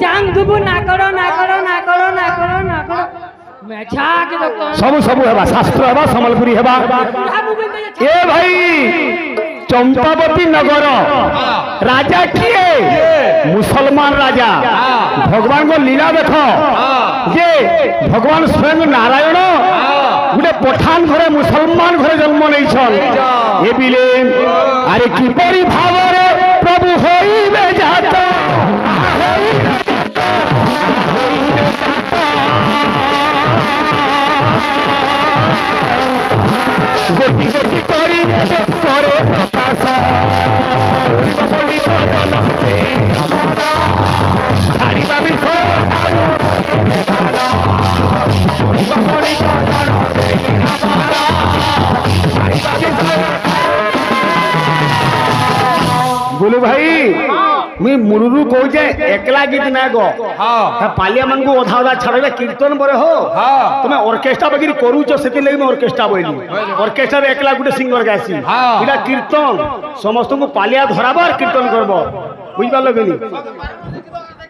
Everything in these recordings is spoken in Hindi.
ଚାଙ୍ଗୁବୁ ନା କର ସବୁ ସବୁ ହେବା ଶାସ୍ତ୍ର ହେବା ସମ୍ବଲପୁରୀ ହେବା। ଏ ଭାଇ ଚମ୍ପାବତୀ ନଗର ରାଜା କିଏ? ମୁସଲମାନ ରାଜା। ଭଗବାନଙ୍କ ଲୀଳା ଦେଖ ଯେ ଭଗବାନ ସ୍ୱୟଂ ନାରାୟଣ ଗୋଟେ ପଠାନ ଘରେ ମୁସଲମାନ ଘରେ ଜନ୍ମ ନେଇଛନ୍। ଏ ବିଲେ ଆରେ କିପରି ଭାବରେ ପ୍ରଭୁ ହୋଇବେ ଜାତ ଗୋଟି ଗୋଟି କରି ପରେ ପ୍ରକାଶ ଛାଡ଼ିବା ବିଷୟ बोलो भाई मुई मुरुरु कहूचे एकला गीत ना गो पालिया मन को ओधा ओधा छाड़े कीर्तन बरे हो तुम ऑर्केस्ट्रा बगिरी करूच से लगी ऑर्केस्ट्रा बोली ऑर्केस्ट्रा एकला गुटे सिंगर गासी इटा कीर्तन समस्त को पालिया धराबार कीर्तन करब बुझ पाल कि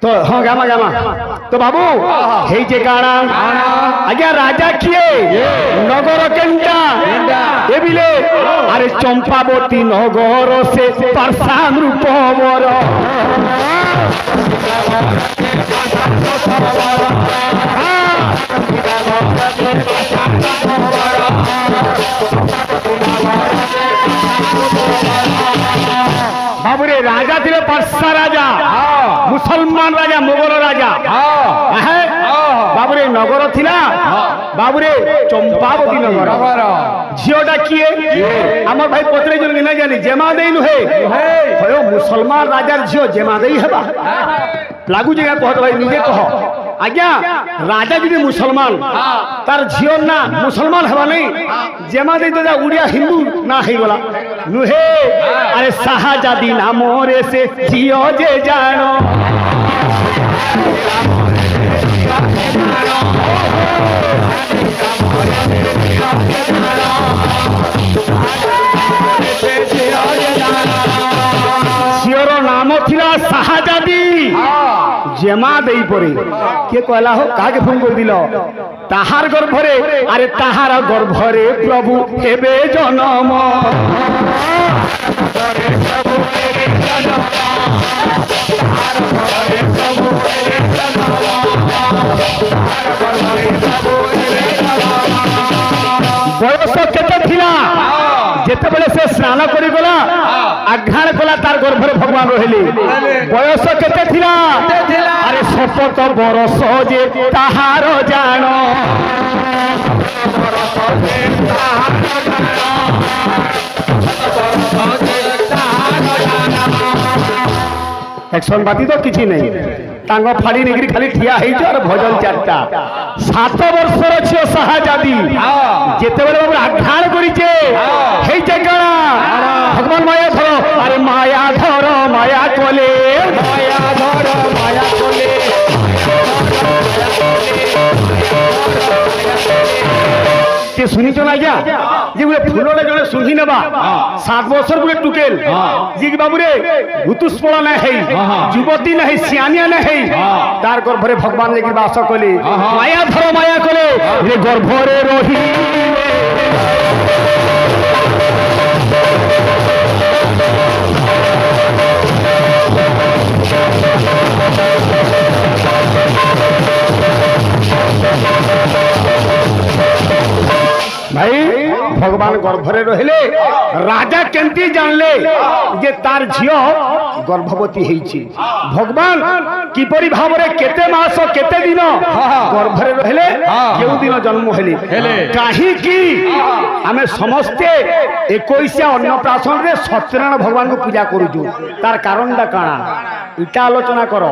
तो हाँ गामा गामा तो बाबू हे जे गाना आज्ञा राजा किए नगर केंटा ए बिले अरे चंपावती नगर से परसान रूपवर बाबूरे राजा थे परसा राजा मुसलमान राजा मोगल राजा बाबूरे नगर थिला बाबूरे चंपावती नगर झीटा किए आम भाई पत्रे जो ना जानी जेमा दे नुहे भयो मुसलमान राजार झील जेमा दे हेबा लागू जगह कहत भाई निजे कह आज्ञा राजा जी मुसलमान तार झील ना मुसलमान हेबा नहीं जेमा दे तो उड़िया हिंदू ना हे गला नुहे अरे शाहजादी नाम रे से झील जे जानो झीर नाम थिला शाहजादी जेमा देई परे के कहला हो काके फोन कर दिल ताहार गर्भरे अरे ताहार गर्भरे प्रभु हेबे जन्म बयस केते थिला जेते बेले से स्नान करी गला आघाण कला तार गर्भरे भगवान रहले बयस केते थिला अरे 70 बरस जे ताहार जानो एक्शन बाती तो किसी नहीं टांग फाड़ी निकरी खाली ठिया और भजन चारटा 7 वर्षर झील शाहजादी जेते बेले बाबू आघाण करिचे हेइचे काना भगवान माया धर अरे माया धर माया कोले सुनी चला गया जे गोटे फुलरे जड़े सुंघी नेबा 7 वर्षर गोटे टुकेल जी बाबू रे ऋतुस्फला ना है युवती ना है सियानिया ना है तार गर्भरे भगवान लेकिन वास कले माया धर माया कले रे गर्भरे रही भाई भगवान गर्भरे रहिले राजा केंती जानले जे तार झियो गर्भवती हेछि भगवान किपरि भावरे केते मास केते दिन गर्भरे रहिले केउ दिन जन्म हेले काहे की हमें समस्ते 21 अन्नप्राशन रे सत्यनारायण भगवान को पूजा करूछु तार कारणटा काना इटा आलोचना करो।